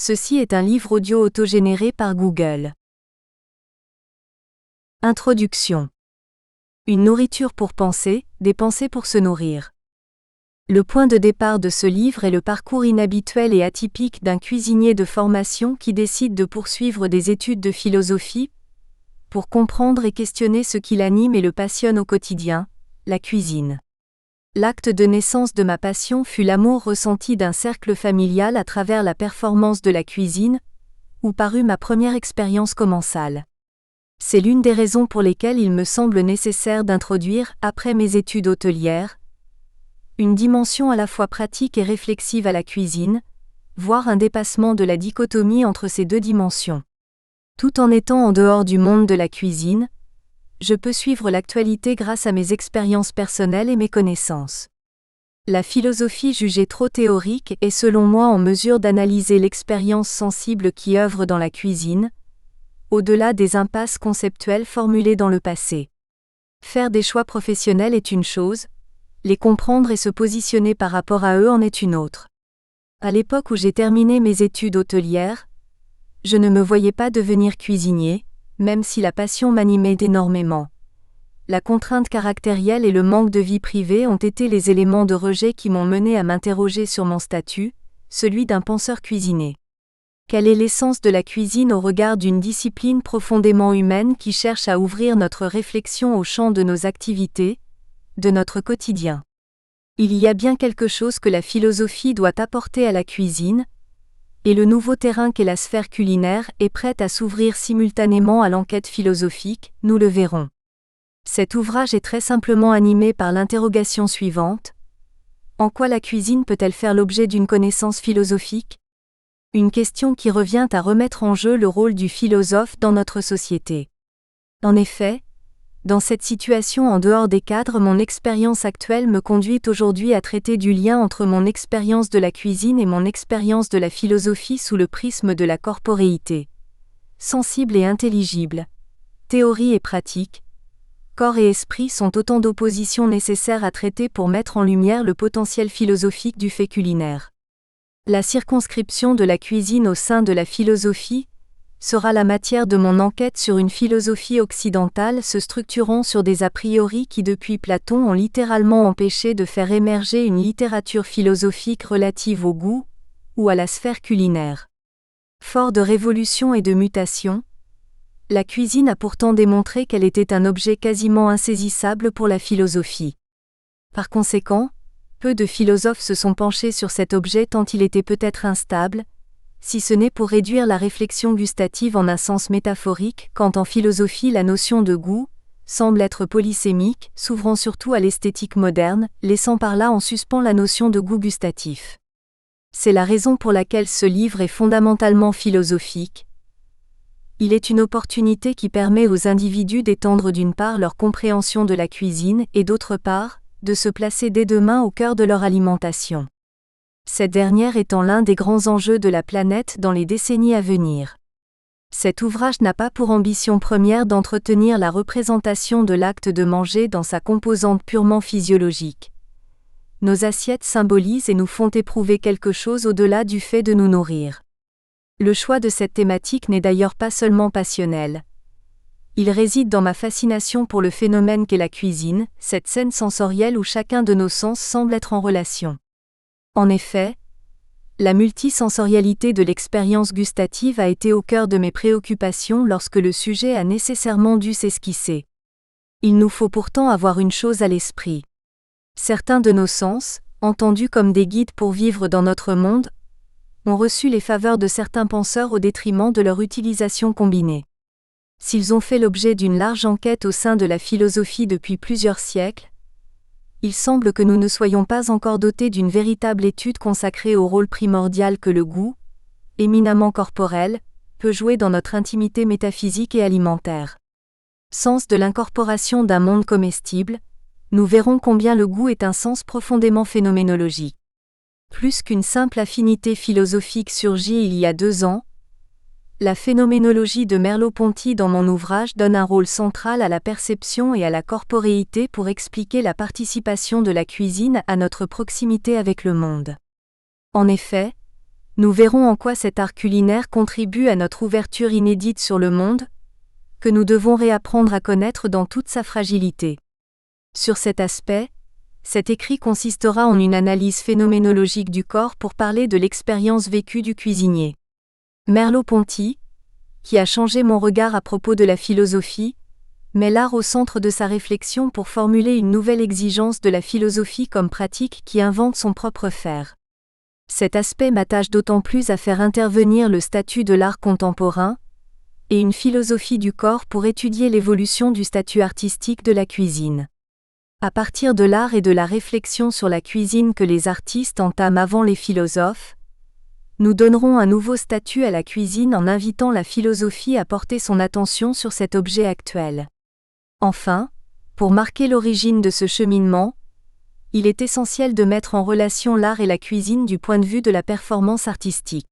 Ceci est un livre audio autogénéré par Google. Introduction. Une nourriture pour penser, des pensées pour se nourrir. Le point de départ de ce livre est le parcours inhabituel et atypique d'un cuisinier de formation qui décide de poursuivre des études de philosophie pour comprendre et questionner ce qui l'anime et le passionne au quotidien, la cuisine. L'acte de naissance de ma passion fut l'amour ressenti d'un cercle familial à travers la performance de la cuisine, où parut ma première expérience commensale. C'est l'une des raisons pour lesquelles il me semble nécessaire d'introduire, après mes études hôtelières, une dimension à la fois pratique et réflexive à la cuisine, voire un dépassement de la dichotomie entre ces deux dimensions. Tout en étant en dehors du monde de la cuisine, je peux suivre l'actualité grâce à mes expériences personnelles et mes connaissances. La philosophie jugée trop théorique est selon moi en mesure d'analyser l'expérience sensible qui œuvre dans la cuisine, au-delà des impasses conceptuelles formulées dans le passé. Faire des choix professionnels est une chose, les comprendre et se positionner par rapport à eux en est une autre. À l'époque où j'ai terminé mes études hôtelières, je ne me voyais pas devenir cuisinier, même si la passion m'animait énormément. La contrainte caractérielle et le manque de vie privée ont été les éléments de rejet qui m'ont mené à m'interroger sur mon statut, celui d'un penseur cuisinier. Quelle est l'essence de la cuisine au regard d'une discipline profondément humaine qui cherche à ouvrir notre réflexion au champ de nos activités, de notre quotidien? Il y a bien quelque chose que la philosophie doit apporter à la cuisine, et le nouveau terrain qu'est la sphère culinaire est prêt à s'ouvrir simultanément à l'enquête philosophique, nous le verrons. Cet ouvrage est très simplement animé par l'interrogation suivante. En quoi la cuisine peut-elle faire l'objet d'une connaissance philosophique ? Une question qui revient à remettre en jeu le rôle du philosophe dans notre société. En effet, dans cette situation en dehors des cadres, mon expérience actuelle me conduit aujourd'hui à traiter du lien entre mon expérience de la cuisine et mon expérience de la philosophie sous le prisme de la corporéité. Sensible et intelligible, théorie et pratique, corps et esprit sont autant d'oppositions nécessaires à traiter pour mettre en lumière le potentiel philosophique du fait culinaire. La circonscription de la cuisine au sein de la philosophie sera la matière de mon enquête sur une philosophie occidentale se structurant sur des a priori qui depuis Platon ont littéralement empêché de faire émerger une littérature philosophique relative au goût, ou à la sphère culinaire. Fort de révolution et de mutation, la cuisine a pourtant démontré qu'elle était un objet quasiment insaisissable pour la philosophie. Par conséquent, peu de philosophes se sont penchés sur cet objet tant il était peut-être instable, si ce n'est pour réduire la réflexion gustative en un sens métaphorique, quand en philosophie la notion de goût semble être polysémique, s'ouvrant surtout à l'esthétique moderne, laissant par là en suspens la notion de goût gustatif. C'est la raison pour laquelle ce livre est fondamentalement philosophique. Il est une opportunité qui permet aux individus d'étendre d'une part leur compréhension de la cuisine et d'autre part, de se placer dès demain au cœur de leur alimentation. Cette dernière étant l'un des grands enjeux de la planète dans les décennies à venir. Cet ouvrage n'a pas pour ambition première d'entretenir la représentation de l'acte de manger dans sa composante purement physiologique. Nos assiettes symbolisent et nous font éprouver quelque chose au-delà du fait de nous nourrir. Le choix de cette thématique n'est d'ailleurs pas seulement passionnel. Il réside dans ma fascination pour le phénomène qu'est la cuisine, cette scène sensorielle où chacun de nos sens semble être en relation. En effet, la multisensorialité de l'expérience gustative a été au cœur de mes préoccupations lorsque le sujet a nécessairement dû s'esquisser. Il nous faut pourtant avoir une chose à l'esprit. Certains de nos sens, entendus comme des guides pour vivre dans notre monde, ont reçu les faveurs de certains penseurs au détriment de leur utilisation combinée. S'ils ont fait l'objet d'une large enquête au sein de la philosophie depuis plusieurs siècles, il semble que nous ne soyons pas encore dotés d'une véritable étude consacrée au rôle primordial que le goût, éminemment corporel, peut jouer dans notre intimité métaphysique et alimentaire. Sens de l'incorporation d'un monde comestible, nous verrons combien le goût est un sens profondément phénoménologique. Plus qu'une simple affinité philosophique surgit il y a 2 ans, la phénoménologie de Merleau-Ponty dans mon ouvrage donne un rôle central à la perception et à la corporéité pour expliquer la participation de la cuisine à notre proximité avec le monde. En effet, nous verrons en quoi cet art culinaire contribue à notre ouverture inédite sur le monde, que nous devons réapprendre à connaître dans toute sa fragilité. Sur cet aspect, cet écrit consistera en une analyse phénoménologique du corps pour parler de l'expérience vécue du cuisinier. Merleau-Ponty, qui a changé mon regard à propos de la philosophie, met l'art au centre de sa réflexion pour formuler une nouvelle exigence de la philosophie comme pratique qui invente son propre faire. Cet aspect m'attache d'autant plus à faire intervenir le statut de l'art contemporain et une philosophie du corps pour étudier l'évolution du statut artistique de la cuisine. À partir de l'art et de la réflexion sur la cuisine que les artistes entament avant les philosophes, nous donnerons un nouveau statut à la cuisine en invitant la philosophie à porter son attention sur cet objet actuel. Enfin, pour marquer l'origine de ce cheminement, il est essentiel de mettre en relation l'art et la cuisine du point de vue de la performance artistique.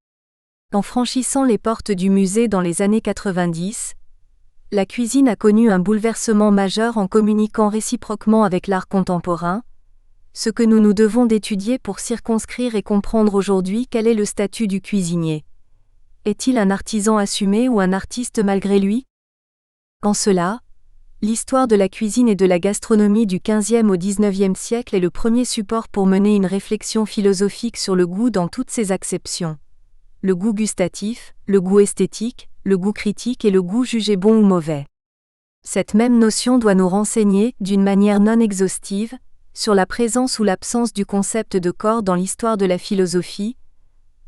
En franchissant les portes du musée dans les années 90, la cuisine a connu un bouleversement majeur en communiquant réciproquement avec l'art contemporain, ce que nous nous devons d'étudier pour circonscrire et comprendre aujourd'hui quel est le statut du cuisinier. Est-il un artisan assumé ou un artiste malgré lui? En cela, l'histoire de la cuisine et de la gastronomie du XVe au XIXe siècle est le premier support pour mener une réflexion philosophique sur le goût dans toutes ses acceptions. Le goût gustatif, le goût esthétique, le goût critique et le goût jugé bon ou mauvais. Cette même notion doit nous renseigner, d'une manière non exhaustive, sur la présence ou l'absence du concept de corps dans l'histoire de la philosophie,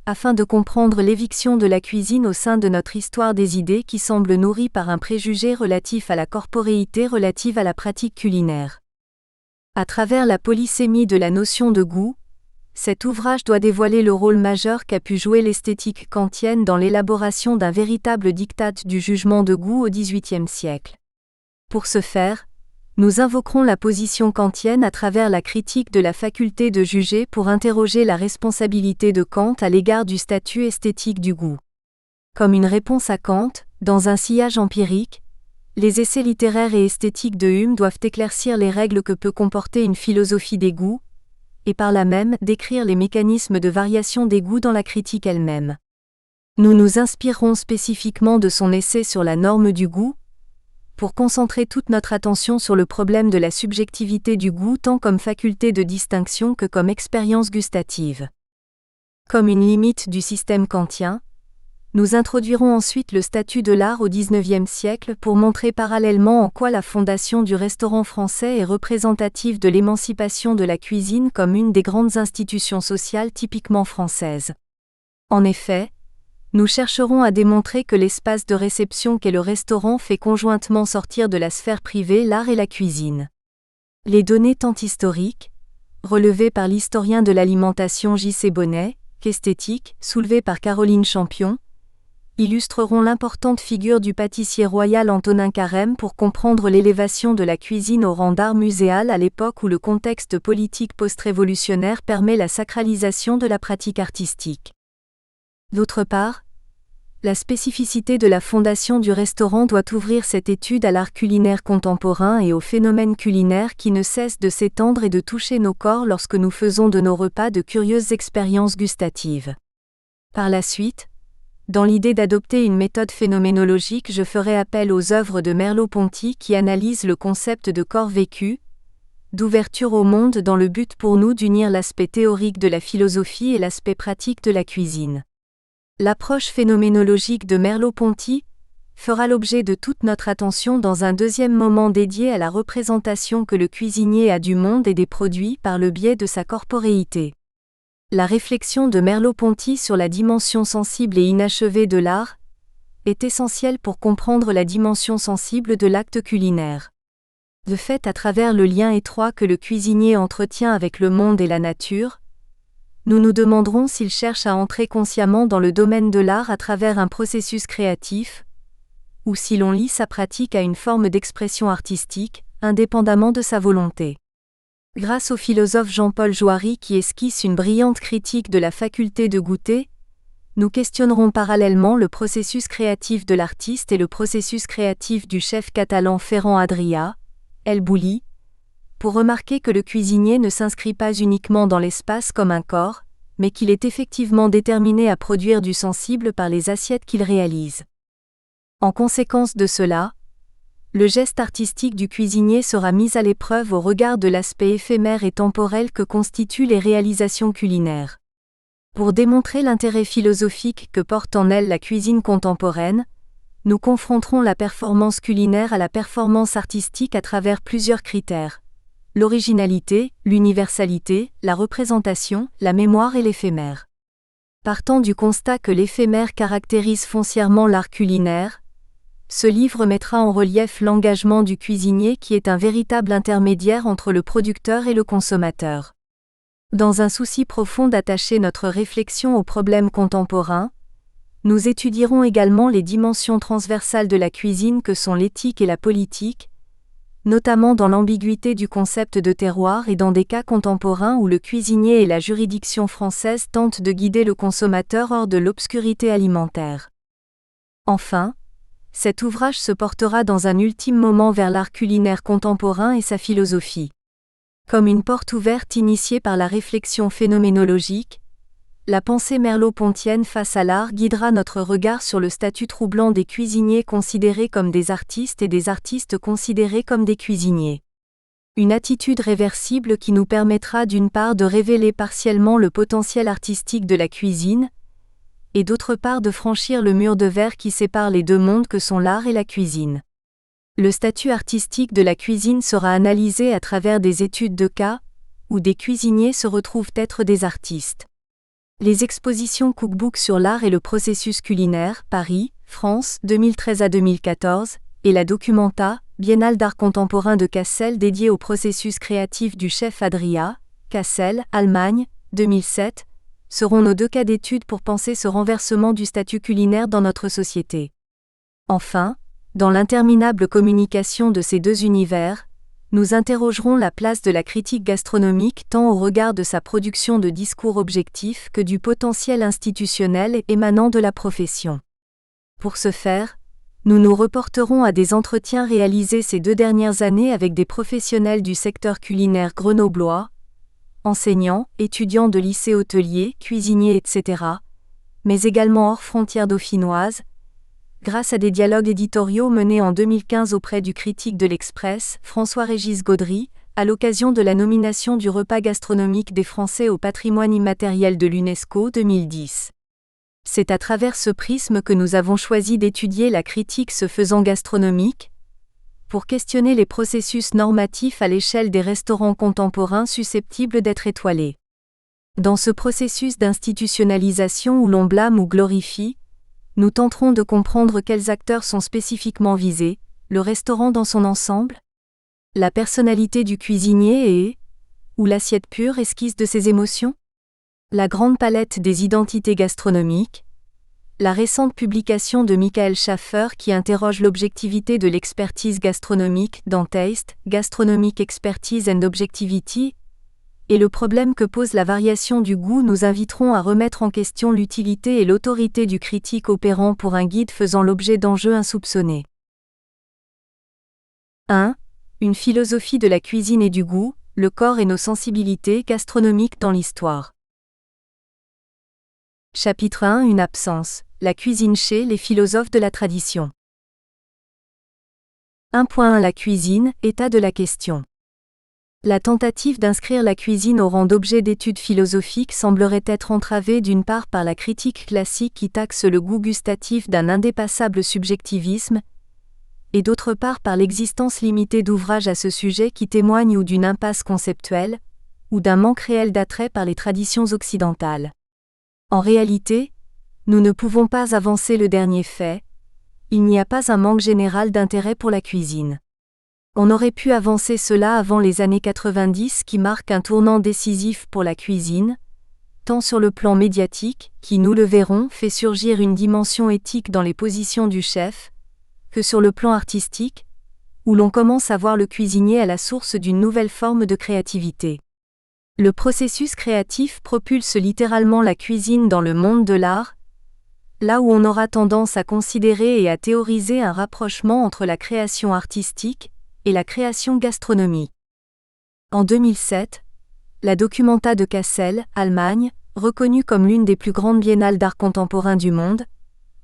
afin de comprendre l'éviction de la cuisine au sein de notre histoire des idées qui semble nourrie par un préjugé relatif à la corporéité relative à la pratique culinaire. À travers la polysémie de la notion de goût, cet ouvrage doit dévoiler le rôle majeur qu'a pu jouer l'esthétique kantienne dans l'élaboration d'un véritable diktat du jugement de goût au XVIIIe siècle. Pour ce faire, nous invoquerons la position kantienne à travers la critique de la faculté de juger pour interroger la responsabilité de Kant à l'égard du statut esthétique du goût. Comme une réponse à Kant, dans un sillage empirique, les essais littéraires et esthétiques de Hume doivent éclaircir les règles que peut comporter une philosophie des goûts, et par là même décrire les mécanismes de variation des goûts dans la critique elle-même. Nous nous inspirerons spécifiquement de son essai sur la norme du goût, pour concentrer toute notre attention sur le problème de la subjectivité du goût tant comme faculté de distinction que comme expérience gustative. Comme une limite du système kantien, nous introduirons ensuite le statut de l'art au XIXe siècle pour montrer parallèlement en quoi la fondation du restaurant français est représentative de l'émancipation de la cuisine comme une des grandes institutions sociales typiquement françaises. En effet, nous chercherons à démontrer que l'espace de réception qu'est le restaurant fait conjointement sortir de la sphère privée l'art et la cuisine. Les données tant historiques, relevées par l'historien de l'alimentation J.C. Bonnet, qu'esthétiques, soulevées par Caroline Champion, illustreront l'importante figure du pâtissier royal Antonin Carême pour comprendre l'élévation de la cuisine au rang d'art muséal à l'époque où le contexte politique post-révolutionnaire permet la sacralisation de la pratique artistique. D'autre part, la spécificité de la fondation du restaurant doit ouvrir cette étude à l'art culinaire contemporain et aux phénomènes culinaires qui ne cessent de s'étendre et de toucher nos corps lorsque nous faisons de nos repas de curieuses expériences gustatives. Par la suite, dans l'idée d'adopter une méthode phénoménologique, je ferai appel aux œuvres de Merleau-Ponty qui analysent le concept de corps vécu, d'ouverture au monde dans le but pour nous d'unir l'aspect théorique de la philosophie et l'aspect pratique de la cuisine. L'approche phénoménologique de Merleau-Ponty fera l'objet de toute notre attention dans un deuxième moment dédié à la représentation que le cuisinier a du monde et des produits par le biais de sa corporéité. La réflexion de Merleau-Ponty sur la dimension sensible et inachevée de l'art est essentielle pour comprendre la dimension sensible de l'acte culinaire. De fait, à travers le lien étroit que le cuisinier entretient avec le monde et la nature, nous nous demanderons s'il cherche à entrer consciemment dans le domaine de l'art à travers un processus créatif, ou si l'on lie sa pratique à une forme d'expression artistique, indépendamment de sa volonté. Grâce au philosophe Jean-Paul Jouary qui esquisse une brillante critique de la faculté de goûter, nous questionnerons parallèlement le processus créatif de l'artiste et le processus créatif du chef catalan Ferran Adrià, El Bulli, pour remarquer que le cuisinier ne s'inscrit pas uniquement dans l'espace comme un corps, mais qu'il est effectivement déterminé à produire du sensible par les assiettes qu'il réalise. En conséquence de cela, le geste artistique du cuisinier sera mis à l'épreuve au regard de l'aspect éphémère et temporel que constituent les réalisations culinaires. Pour démontrer l'intérêt philosophique que porte en elle la cuisine contemporaine, nous confronterons la performance culinaire à la performance artistique à travers plusieurs critères: l'originalité, l'universalité, la représentation, la mémoire et l'éphémère. Partant du constat que l'éphémère caractérise foncièrement l'art culinaire, ce livre mettra en relief l'engagement du cuisinier qui est un véritable intermédiaire entre le producteur et le consommateur. Dans un souci profond d'attacher notre réflexion aux problèmes contemporains, nous étudierons également les dimensions transversales de la cuisine que sont l'éthique et la politique, notamment dans l'ambiguïté du concept de terroir et dans des cas contemporains où le cuisinier et la juridiction française tentent de guider le consommateur hors de l'obscurité alimentaire. Enfin, cet ouvrage se portera dans un ultime moment vers l'art culinaire contemporain et sa philosophie. Comme une porte ouverte initiée par la réflexion phénoménologique, la pensée merleau-pontienne face à l'art guidera notre regard sur le statut troublant des cuisiniers considérés comme des artistes et des artistes considérés comme des cuisiniers. Une attitude réversible qui nous permettra d'une part de révéler partiellement le potentiel artistique de la cuisine, et d'autre part de franchir le mur de verre qui sépare les deux mondes que sont l'art et la cuisine. Le statut artistique de la cuisine sera analysé à travers des études de cas, où des cuisiniers se retrouvent être des artistes. Les expositions Cookbook sur l'art et le processus culinaire, Paris, France, 2013 à 2014, et la Documenta, Biennale d'art contemporain de Kassel dédiée au processus créatif du chef Adria, Kassel, Allemagne, 2007, seront nos deux cas d'étude pour penser ce renversement du statut culinaire dans notre société. Enfin, dans l'interminable communication de ces deux univers, nous interrogerons la place de la critique gastronomique tant au regard de sa production de discours objectifs que du potentiel institutionnel émanant de la profession. Pour ce faire, nous nous reporterons à des entretiens réalisés ces 2 dernières années avec des professionnels du secteur culinaire grenoblois, enseignants, étudiants de lycées hôteliers, cuisiniers, etc., mais également hors frontières dauphinoises, grâce à des dialogues éditoriaux menés en 2015 auprès du critique de l'Express, François-Régis Gaudry, à l'occasion de la nomination du repas gastronomique des Français au patrimoine immatériel de l'UNESCO 2010. C'est à travers ce prisme que nous avons choisi d'étudier la critique se faisant gastronomique, pour questionner les processus normatifs à l'échelle des restaurants contemporains susceptibles d'être étoilés. Dans ce processus d'institutionnalisation où l'on blâme ou glorifie, nous tenterons de comprendre quels acteurs sont spécifiquement visés, le restaurant dans son ensemble, la personnalité du cuisinier ou l'assiette pure esquisse de ses émotions, la grande palette des identités gastronomiques, la récente publication de Michael Schaffer qui interroge l'objectivité de l'expertise gastronomique dans Taste, Gastronomic Expertise and Objectivity, et le problème que pose la variation du goût nous inviteront à remettre en question l'utilité et l'autorité du critique opérant pour un guide faisant l'objet d'enjeux insoupçonnés. 1. Une philosophie de la cuisine et du goût, le corps et nos sensibilités gastronomiques dans l'histoire. Chapitre 1. Une absence, la cuisine chez les philosophes de la tradition. 1.1 La cuisine, état de la question. La tentative d'inscrire la cuisine au rang d'objet d'étude philosophique semblerait être entravée d'une part par la critique classique qui taxe le goût gustatif d'un indépassable subjectivisme, et d'autre part par l'existence limitée d'ouvrages à ce sujet qui témoignent ou d'une impasse conceptuelle, ou d'un manque réel d'attrait par les traditions occidentales. En réalité, nous ne pouvons pas avancer le dernier fait, il n'y a pas un manque général d'intérêt pour la cuisine. On aurait pu avancer cela avant les années 90 qui marquent un tournant décisif pour la cuisine, tant sur le plan médiatique, qui nous le verrons fait surgir une dimension éthique dans les positions du chef, que sur le plan artistique, où l'on commence à voir le cuisinier à la source d'une nouvelle forme de créativité. Le processus créatif propulse littéralement la cuisine dans le monde de l'art, là où on aura tendance à considérer et à théoriser un rapprochement entre la création artistique et la création gastronomique. En 2007, la Documenta de Kassel, Allemagne, reconnue comme l'une des plus grandes biennales d'art contemporain du monde,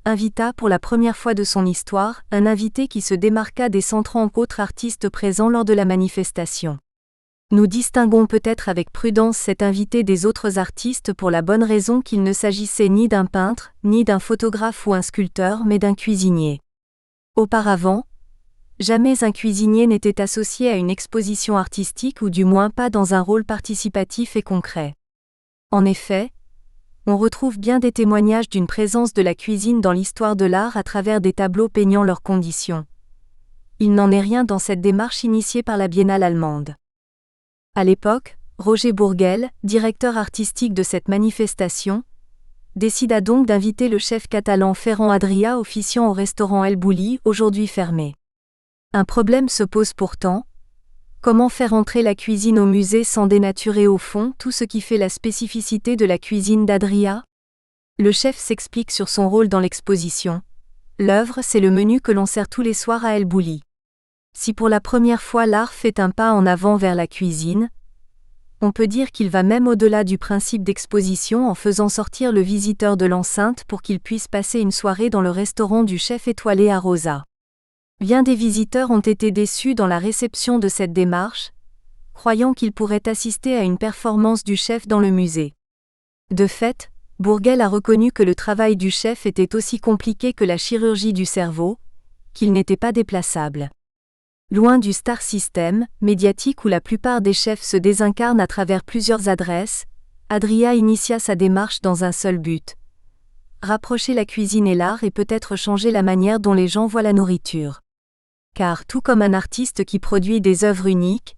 invita pour la première fois de son histoire un invité qui se démarqua des 130 autres artistes présents lors de la manifestation. Nous distinguons peut-être avec prudence cet invité des autres artistes pour la bonne raison qu'il ne s'agissait ni d'un peintre, ni d'un photographe ou un sculpteur mais d'un cuisinier. Auparavant, jamais un cuisinier n'était associé à une exposition artistique ou du moins pas dans un rôle participatif et concret. En effet, on retrouve bien des témoignages d'une présence de la cuisine dans l'histoire de l'art à travers des tableaux peignant leurs conditions. Il n'en est rien dans cette démarche initiée par la Biennale allemande. À l'époque, Roger Bourgel, directeur artistique de cette manifestation, décida donc d'inviter le chef catalan Ferran Adrià officiant au restaurant El Bulli, aujourd'hui fermé. Un problème se pose pourtant. Comment faire entrer la cuisine au musée sans dénaturer au fond tout ce qui fait la spécificité de la cuisine d'Adrià ? Le chef s'explique sur son rôle dans l'exposition. L'œuvre, c'est le menu que l'on sert tous les soirs à El Bulli. Si pour la première fois l'art fait un pas en avant vers la cuisine, on peut dire qu'il va même au-delà du principe d'exposition en faisant sortir le visiteur de l'enceinte pour qu'il puisse passer une soirée dans le restaurant du chef étoilé à Rosa. Bien des visiteurs ont été déçus dans la réception de cette démarche, croyant qu'ils pourraient assister à une performance du chef dans le musée. De fait, Bourgel a reconnu que le travail du chef était aussi compliqué que la chirurgie du cerveau, qu'il n'était pas déplaçable. Loin du star system médiatique où la plupart des chefs se désincarnent à travers plusieurs adresses, Adrià initia sa démarche dans un seul but: rapprocher la cuisine et l'art et peut-être changer la manière dont les gens voient la nourriture. Car tout comme un artiste qui produit des œuvres uniques,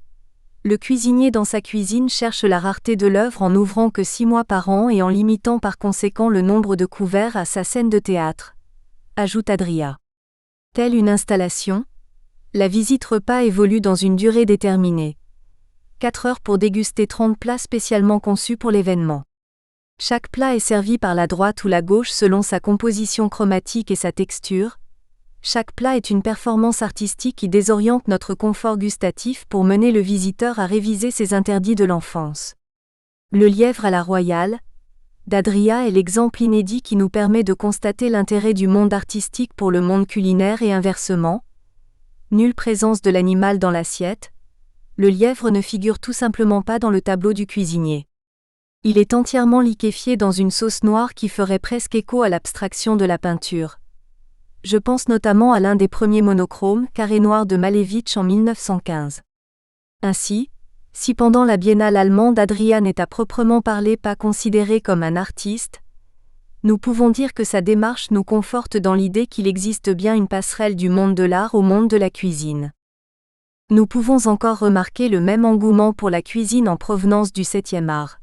le cuisinier dans sa cuisine cherche la rareté de l'œuvre en n'ouvrant que 6 mois par an et en limitant par conséquent le nombre de couverts à sa scène de théâtre, ajoute Adrià. Telle une installation, la visite repas évolue dans une durée déterminée. 4 heures pour déguster 30 plats spécialement conçus pour l'événement. Chaque plat est servi par la droite ou la gauche selon sa composition chromatique et sa texture. Chaque plat est une performance artistique qui désoriente notre confort gustatif pour mener le visiteur à réviser ses interdits de l'enfance. Le lièvre à la royale d'Adrià est l'exemple inédit qui nous permet de constater l'intérêt du monde artistique pour le monde culinaire et inversement. Nulle présence de l'animal dans l'assiette, le lièvre ne figure tout simplement pas dans le tableau du cuisinier. Il est entièrement liquéfié dans une sauce noire qui ferait presque écho à l'abstraction de la peinture. Je pense notamment à l'un des premiers monochromes, Carré noir de Malevich en 1915. Ainsi, si pendant la biennale allemande Adrià n'est à proprement parler pas considéré comme un artiste, nous pouvons dire que sa démarche nous conforte dans l'idée qu'il existe bien une passerelle du monde de l'art au monde de la cuisine. Nous pouvons encore remarquer le même engouement pour la cuisine en provenance du 7e art.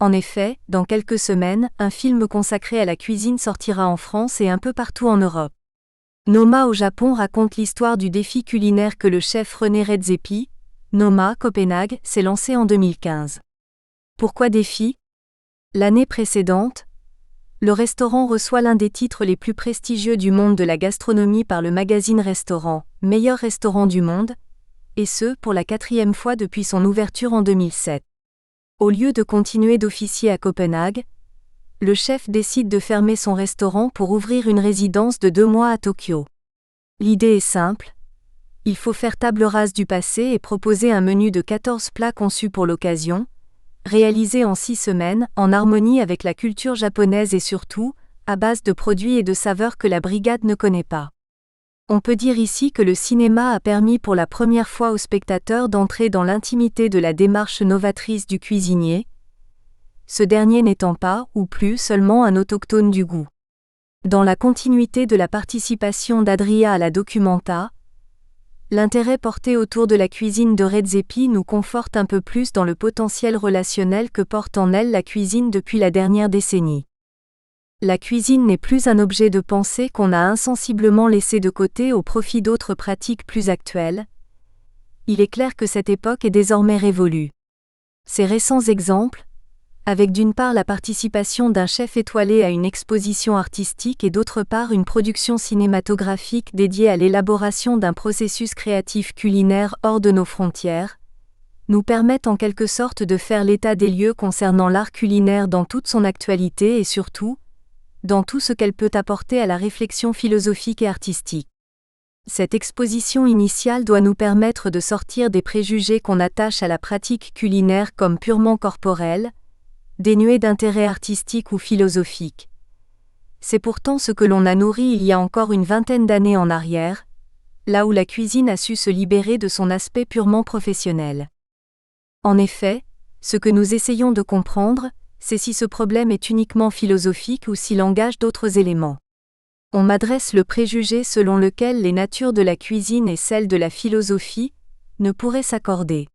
En effet, dans quelques semaines, un film consacré à la cuisine sortira en France et un peu partout en Europe. Noma au Japon raconte l'histoire du défi culinaire que le chef René Redzepi, Noma, Copenhague, s'est lancé en 2015. Pourquoi défi ? L'année précédente, le restaurant reçoit l'un des titres les plus prestigieux du monde de la gastronomie par le magazine Restaurant, meilleur restaurant du monde, et ce, pour la 4e fois depuis son ouverture en 2007. Au lieu de continuer d'officier à Copenhague, le chef décide de fermer son restaurant pour ouvrir une résidence de 2 mois à Tokyo. L'idée est simple. Il faut faire table rase du passé et proposer un menu de 14 plats conçus pour l'occasion, réalisé en 6 semaines, en harmonie avec la culture japonaise et surtout, à base de produits et de saveurs que la brigade ne connaît pas. On peut dire ici que le cinéma a permis pour la première fois aux spectateurs d'entrer dans l'intimité de la démarche novatrice du cuisinier, ce dernier n'étant pas, ou plus, seulement un autochtone du goût. Dans la continuité de la participation d'Adrià à la documenta, l'intérêt porté autour de la cuisine de Redzepi nous conforte un peu plus dans le potentiel relationnel que porte en elle la cuisine depuis la dernière décennie. La cuisine n'est plus un objet de pensée qu'on a insensiblement laissé de côté au profit d'autres pratiques plus actuelles. Il est clair que cette époque est désormais révolue. Ces récents exemples, avec d'une part la participation d'un chef étoilé à une exposition artistique et d'autre part une production cinématographique dédiée à l'élaboration d'un processus créatif culinaire hors de nos frontières, nous permettent en quelque sorte de faire l'état des lieux concernant l'art culinaire dans toute son actualité et surtout, dans tout ce qu'elle peut apporter à la réflexion philosophique et artistique. Cette exposition initiale doit nous permettre de sortir des préjugés qu'on attache à la pratique culinaire comme purement corporelle, dénuée d'intérêt artistique ou philosophique. C'est pourtant ce que l'on a nourri il y a encore une vingtaine d'années en arrière, là où la cuisine a su se libérer de son aspect purement professionnel. En effet, ce que nous essayons de comprendre, c'est si ce problème est uniquement philosophique ou s'il engage d'autres éléments. On m'adresse le préjugé selon lequel les natures de la cuisine et celles de la philosophie ne pourraient s'accorder.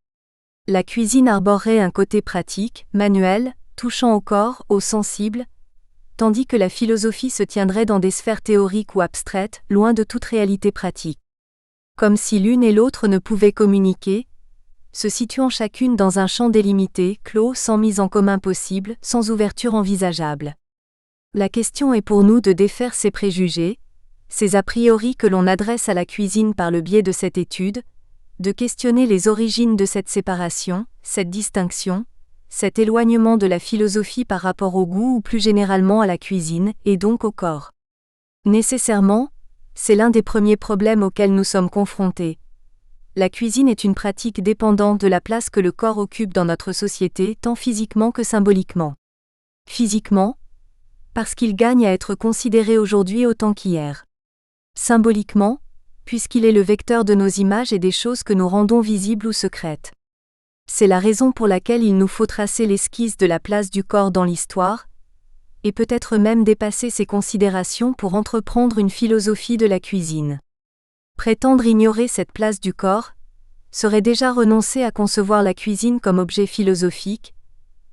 La cuisine arborerait un côté pratique, manuel, touchant au corps, au sensible, tandis que la philosophie se tiendrait dans des sphères théoriques ou abstraites, loin de toute réalité pratique. Comme si l'une et l'autre ne pouvaient communiquer, se situant chacune dans un champ délimité, clos, sans mise en commun possible, sans ouverture envisageable. La question est pour nous de défaire ces préjugés, ces a priori que l'on adresse à la cuisine par le biais de cette étude, de questionner les origines de cette séparation, cette distinction, cet éloignement de la philosophie par rapport au goût ou plus généralement à la cuisine, et donc au corps. Nécessairement, c'est l'un des premiers problèmes auxquels nous sommes confrontés. La cuisine est une pratique dépendante de la place que le corps occupe dans notre société, tant physiquement que symboliquement. Physiquement, parce qu'il gagne à être considéré aujourd'hui autant qu'hier. Symboliquement, puisqu'il est le vecteur de nos images et des choses que nous rendons visibles ou secrètes. C'est la raison pour laquelle il nous faut tracer l'esquisse de la place du corps dans l'histoire, et peut-être même dépasser ces considérations pour entreprendre une philosophie de la cuisine. Prétendre ignorer cette place du corps serait déjà renoncer à concevoir la cuisine comme objet philosophique,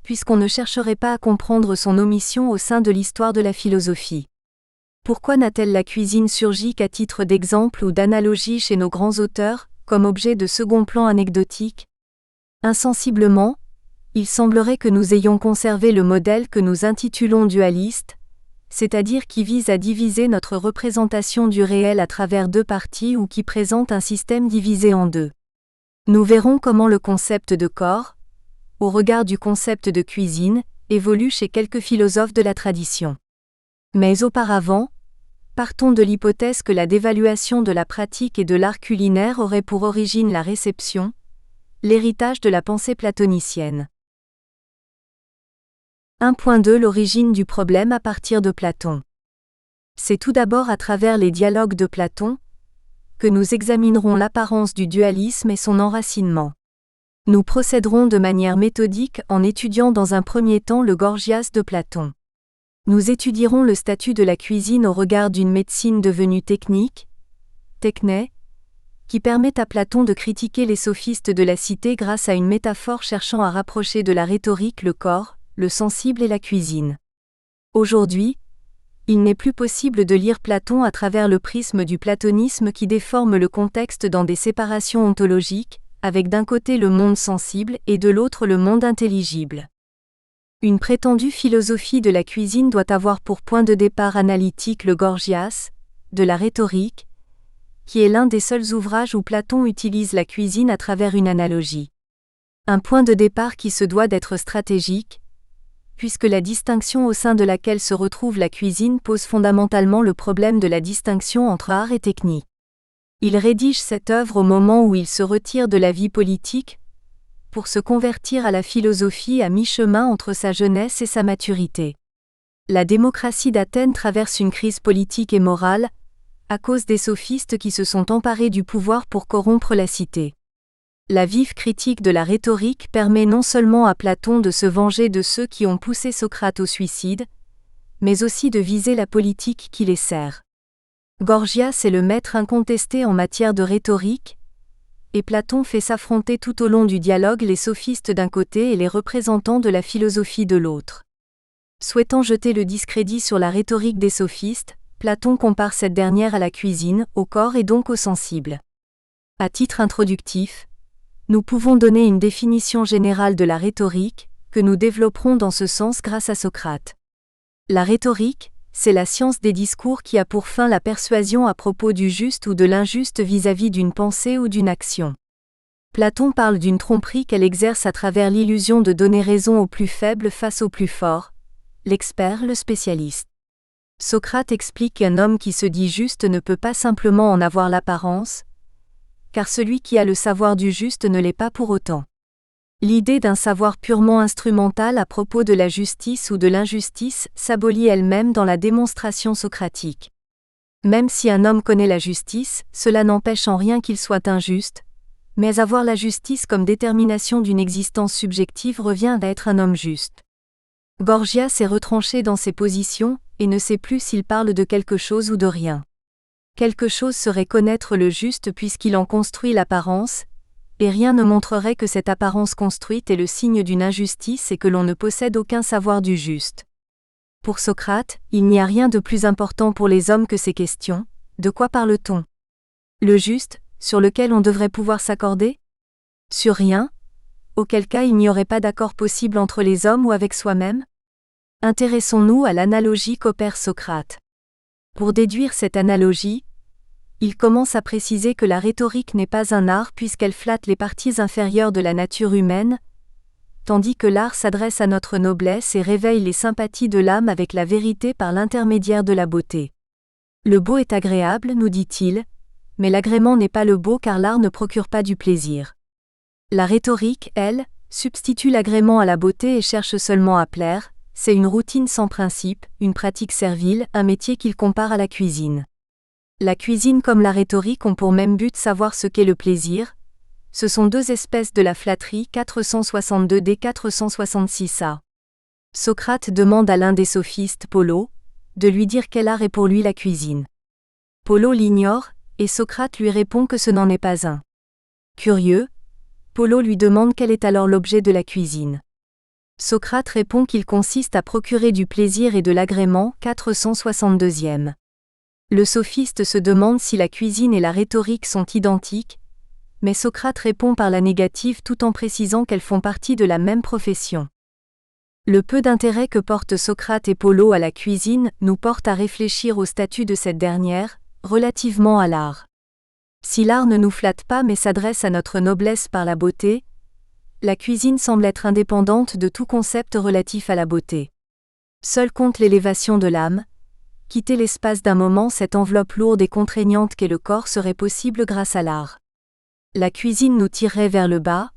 puisqu'on ne chercherait pas à comprendre son omission au sein de l'histoire de la philosophie. Pourquoi n'a-t-elle la cuisine surgi qu'à titre d'exemple ou d'analogie chez nos grands auteurs, comme objet de second plan anecdotique ? Insensiblement, il semblerait que nous ayons conservé le modèle que nous intitulons dualiste, c'est-à-dire qui vise à diviser notre représentation du réel à travers deux parties ou qui présente un système divisé en deux. Nous verrons comment le concept de corps, au regard du concept de cuisine, évolue chez quelques philosophes de la tradition. Mais auparavant, partons de l'hypothèse que la dévaluation de la pratique et de l'art culinaire aurait pour origine la réception, l'héritage de la pensée platonicienne. 1.2 L'origine du problème à partir de Platon. C'est tout d'abord à travers les dialogues de Platon que nous examinerons l'apparence du dualisme et son enracinement. Nous procéderons de manière méthodique en étudiant dans un premier temps le Gorgias de Platon. Nous étudierons le statut de la cuisine au regard d'une médecine devenue technique, techné, qui permet à Platon de critiquer les sophistes de la cité grâce à une métaphore cherchant à rapprocher de la rhétorique le corps, le sensible et la cuisine. Aujourd'hui, il n'est plus possible de lire Platon à travers le prisme du platonisme qui déforme le contexte dans des séparations ontologiques, avec d'un côté le monde sensible et de l'autre le monde intelligible. Une prétendue philosophie de la cuisine doit avoir pour point de départ analytique le Gorgias, de la rhétorique, qui est l'un des seuls ouvrages où Platon utilise la cuisine à travers une analogie. Un point de départ qui se doit d'être stratégique, puisque la distinction au sein de laquelle se retrouve la cuisine pose fondamentalement le problème de la distinction entre art et technique. Il rédige cette œuvre au moment où il se retire de la vie politique, pour se convertir à la philosophie à mi-chemin entre sa jeunesse et sa maturité. La démocratie d'Athènes traverse une crise politique et morale, à cause des sophistes qui se sont emparés du pouvoir pour corrompre la cité. La vive critique de la rhétorique permet non seulement à Platon de se venger de ceux qui ont poussé Socrate au suicide, mais aussi de viser la politique qui les sert. Gorgias est le maître incontesté en matière de rhétorique, et Platon fait s'affronter tout au long du dialogue les sophistes d'un côté et les représentants de la philosophie de l'autre. Souhaitant jeter le discrédit sur la rhétorique des sophistes, Platon compare cette dernière à la cuisine, au corps et donc au sensible. À titre introductif, nous pouvons donner une définition générale de la rhétorique, que nous développerons dans ce sens grâce à Socrate. La rhétorique, c'est la science des discours qui a pour fin la persuasion à propos du juste ou de l'injuste vis-à-vis d'une pensée ou d'une action. Platon parle d'une tromperie qu'elle exerce à travers l'illusion de donner raison aux plus faibles face aux plus forts, l'expert, le spécialiste. Socrate explique qu'un homme qui se dit juste ne peut pas simplement en avoir l'apparence, car celui qui a le savoir du juste ne l'est pas pour autant. L'idée d'un savoir purement instrumental à propos de la justice ou de l'injustice s'abolit elle-même dans la démonstration socratique. Même si un homme connaît la justice, cela n'empêche en rien qu'il soit injuste, mais avoir la justice comme détermination d'une existence subjective revient à être un homme juste. Gorgias est retranché dans ses positions, et ne sait plus s'il parle de quelque chose ou de rien. Quelque chose serait connaître le juste puisqu'il en construit l'apparence, et rien ne montrerait que cette apparence construite est le signe d'une injustice et que l'on ne possède aucun savoir du juste. Pour Socrate, il n'y a rien de plus important pour les hommes que ces questions. De quoi parle-t-on? Le juste, sur lequel on devrait pouvoir s'accorder? Sur rien? Auquel cas il n'y aurait pas d'accord possible entre les hommes ou avec soi-même? Intéressons-nous à l'analogie qu'opère Socrate. Pour déduire cette analogie, il commence à préciser que la rhétorique n'est pas un art puisqu'elle flatte les parties inférieures de la nature humaine, tandis que l'art s'adresse à notre noblesse et réveille les sympathies de l'âme avec la vérité par l'intermédiaire de la beauté. Le beau est agréable, nous dit-il, mais l'agrément n'est pas le beau car l'art ne procure pas du plaisir. La rhétorique, elle, substitue l'agrément à la beauté et cherche seulement à plaire, c'est une routine sans principe, une pratique servile, un métier qu'il compare à la cuisine. La cuisine comme la rhétorique ont pour même but savoir ce qu'est le plaisir. Ce sont deux espèces de la flatterie 462d 466a. Socrate demande à l'un des sophistes, Polo, de lui dire quel art est pour lui la cuisine. Polo l'ignore, et Socrate lui répond que ce n'en est pas un. Curieux, Polo lui demande quel est alors l'objet de la cuisine. Socrate répond qu'il consiste à procurer du plaisir et de l'agrément 462e. Le sophiste se demande si la cuisine et la rhétorique sont identiques, mais Socrate répond par la négative tout en précisant qu'elles font partie de la même profession. Le peu d'intérêt que portent Socrate et Polo à la cuisine nous porte à réfléchir au statut de cette dernière, relativement à l'art. Si l'art ne nous flatte pas mais s'adresse à notre noblesse par la beauté, la cuisine semble être indépendante de tout concept relatif à la beauté. Seule compte l'élévation de l'âme. Quitter l'espace d'un moment cette enveloppe lourde et contraignante qu'est le corps serait possible grâce à l'art. La cuisine nous tirerait vers le bas,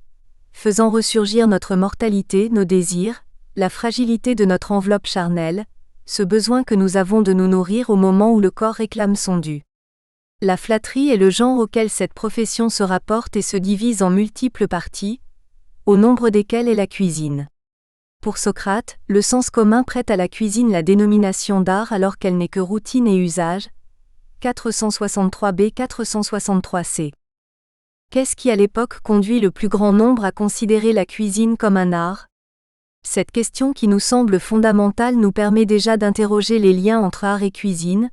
faisant ressurgir notre mortalité, nos désirs, la fragilité de notre enveloppe charnelle, ce besoin que nous avons de nous nourrir au moment où le corps réclame son dû. La flatterie est le genre auquel cette profession se rapporte et se divise en multiples parties, au nombre desquelles est la cuisine. Pour Socrate, le sens commun prête à la cuisine la dénomination d'art alors qu'elle n'est que routine et usage. 463b 463c. Qu'est-ce qui à l'époque conduit le plus grand nombre à considérer la cuisine comme un art? Cette question qui nous semble fondamentale nous permet déjà d'interroger les liens entre art et cuisine,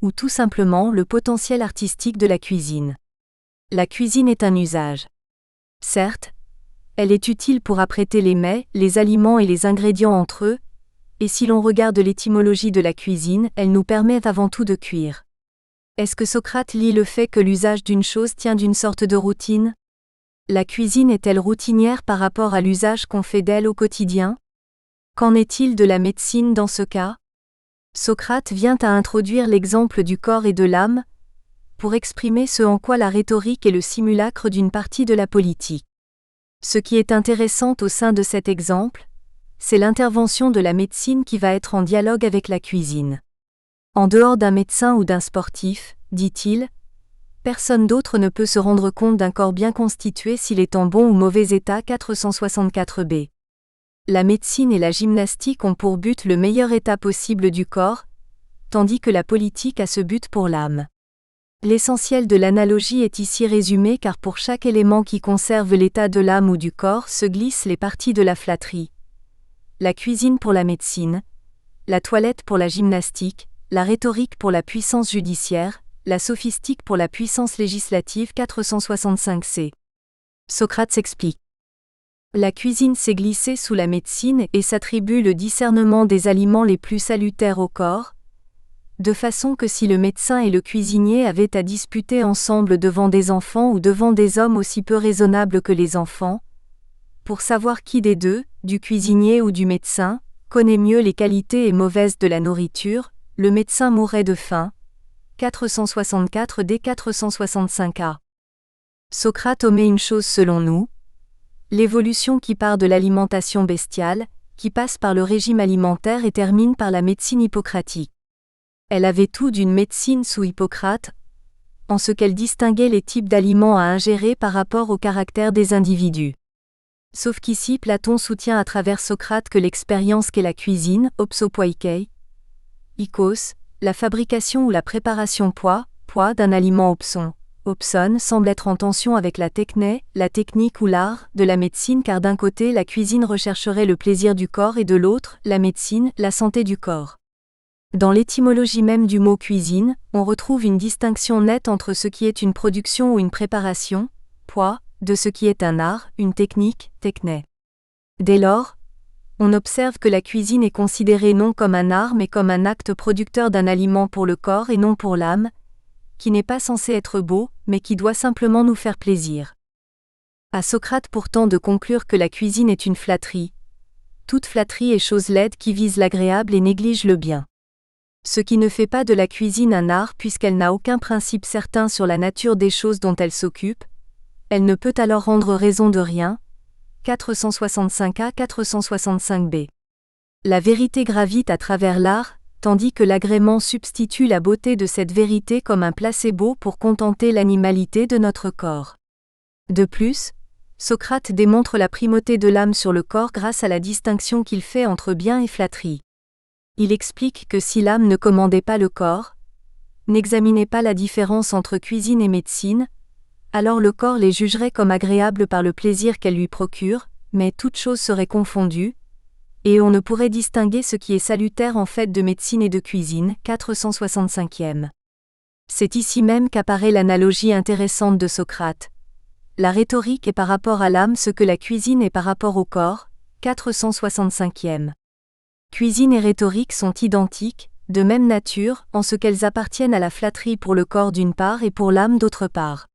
ou tout simplement le potentiel artistique de la cuisine. La cuisine est un usage. Certes, elle est utile pour apprêter les mets, les aliments et les ingrédients entre eux, et si l'on regarde l'étymologie de la cuisine, elle nous permet avant tout de cuire. Est-ce que Socrate lie le fait que l'usage d'une chose tient d'une sorte de routine? La cuisine est-elle routinière par rapport à l'usage qu'on fait d'elle au quotidien? Qu'en est-il de la médecine dans ce cas? Socrate vient à introduire l'exemple du corps et de l'âme, pour exprimer ce en quoi la rhétorique est le simulacre d'une partie de la politique. Ce qui est intéressant au sein de cet exemple, c'est l'intervention de la médecine qui va être en dialogue avec la cuisine. En dehors d'un médecin ou d'un sportif, dit-il, personne d'autre ne peut se rendre compte d'un corps bien constitué s'il est en bon ou mauvais état 464b. La médecine et la gymnastique ont pour but le meilleur état possible du corps, tandis que la politique a ce but pour l'âme. L'essentiel de l'analogie est ici résumé car pour chaque élément qui conserve l'état de l'âme ou du corps se glissent les parties de la flatterie. La cuisine pour la médecine, la toilette pour la gymnastique, la rhétorique pour la puissance judiciaire, la sophistique pour la puissance législative 465c. Socrate s'explique. La cuisine s'est glissée sous la médecine et s'attribue le discernement des aliments les plus salutaires au corps, de façon que si le médecin et le cuisinier avaient à disputer ensemble devant des enfants ou devant des hommes aussi peu raisonnables que les enfants, pour savoir qui des deux, du cuisinier ou du médecin, connaît mieux les qualités et mauvaises de la nourriture, le médecin mourrait de faim. 464 d 465 a. Socrate omet une chose selon nous. L'évolution qui part de l'alimentation bestiale, qui passe par le régime alimentaire et termine par la médecine hippocratique. Elle avait tout d'une médecine sous Hippocrate, en ce qu'elle distinguait les types d'aliments à ingérer par rapport au caractère des individus. Sauf qu'ici Platon soutient à travers Socrate que l'expérience qu'est la cuisine, opsopoikei, ikos, la fabrication ou la préparation poids d'un aliment opson, semble être en tension avec la techné, la technique ou l'art, de la médecine car d'un côté la cuisine rechercherait le plaisir du corps et de l'autre, la médecine, la santé du corps. Dans l'étymologie même du mot cuisine, on retrouve une distinction nette entre ce qui est une production ou une préparation, poids, de ce qui est un art, une technique, techné. Dès lors, on observe que la cuisine est considérée non comme un art mais comme un acte producteur d'un aliment pour le corps et non pour l'âme, qui n'est pas censé être beau, mais qui doit simplement nous faire plaisir. À Socrate pourtant de conclure que la cuisine est une flatterie. Toute flatterie est chose laide qui vise l'agréable et néglige le bien. Ce qui ne fait pas de la cuisine un art puisqu'elle n'a aucun principe certain sur la nature des choses dont elle s'occupe, elle ne peut alors rendre raison de rien. 465a 465b. La vérité gravite à travers l'art, tandis que l'agrément substitue la beauté de cette vérité comme un placebo pour contenter l'animalité de notre corps. De plus, Socrate démontre la primauté de l'âme sur le corps grâce à la distinction qu'il fait entre bien et flatterie. Il explique que si l'âme ne commandait pas le corps, n'examinait pas la différence entre cuisine et médecine, alors le corps les jugerait comme agréables par le plaisir qu'elles lui procurent, mais toute chose serait confondue, et on ne pourrait distinguer ce qui est salutaire en fait de médecine et de cuisine. 465e. C'est ici même qu'apparaît l'analogie intéressante de Socrate. La rhétorique est par rapport à l'âme ce que la cuisine est par rapport au corps. 465e. Cuisine et rhétorique sont identiques, de même nature, en ce qu'elles appartiennent à la flatterie pour le corps d'une part et pour l'âme d'autre part.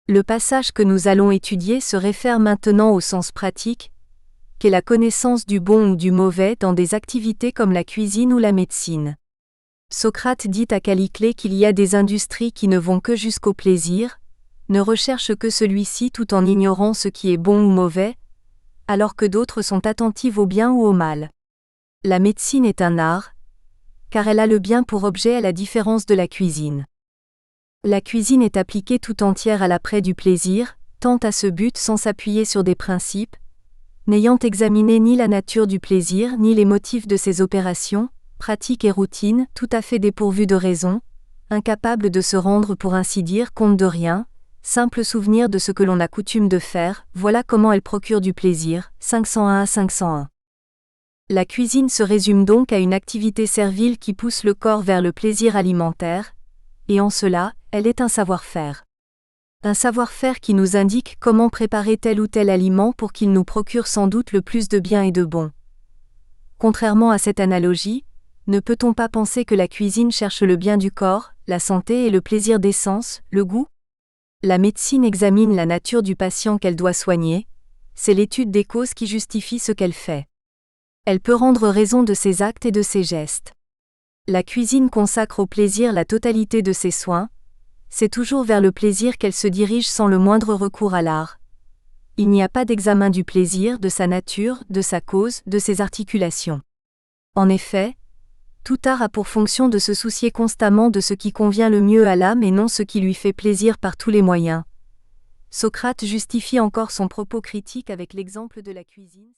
Le passage que nous allons étudier se réfère maintenant au sens pratique, qu'est la connaissance du bon ou du mauvais dans des activités comme la cuisine ou la médecine. Socrate dit à Calliclée qu'il y a des industries qui ne vont que jusqu'au plaisir, ne recherchent que celui-ci tout en ignorant ce qui est bon ou mauvais, alors que d'autres sont attentives au bien ou au mal. La médecine est un art, car elle a le bien pour objet à la différence de la cuisine. La cuisine est appliquée tout entière à l'apprait du plaisir, tend à ce but sans s'appuyer sur des principes, n'ayant examiné ni la nature du plaisir ni les motifs de ses opérations, pratiques et routines, tout à fait dépourvues de raison, incapable de se rendre pour ainsi dire compte de rien, simple souvenir de ce que l'on a coutume de faire, voilà comment elle procure du plaisir. 501 à 501. La cuisine se résume donc à une activité servile qui pousse le corps vers le plaisir alimentaire, et en cela, elle est un savoir-faire. Un savoir-faire qui nous indique comment préparer tel ou tel aliment pour qu'il nous procure sans doute le plus de bien et de bon. Contrairement à cette analogie, ne peut-on pas penser que la cuisine cherche le bien du corps, la santé et le plaisir des sens, le goût ? La médecine examine la nature du patient qu'elle doit soigner, c'est l'étude des causes qui justifie ce qu'elle fait. Elle peut rendre raison de ses actes et de ses gestes. La cuisine consacre au plaisir la totalité de ses soins, c'est toujours vers le plaisir qu'elle se dirige sans le moindre recours à l'art. Il n'y a pas d'examen du plaisir, de sa nature, de sa cause, de ses articulations. En effet, tout art a pour fonction de se soucier constamment de ce qui convient le mieux à l'âme et non ce qui lui fait plaisir par tous les moyens. Socrate justifie encore son propos critique avec l'exemple de la cuisine.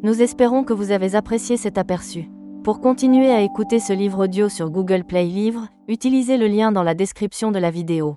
Nous espérons que vous avez apprécié cet aperçu. Pour continuer à écouter ce livre audio sur Google Play Livres, utilisez le lien dans la description de la vidéo.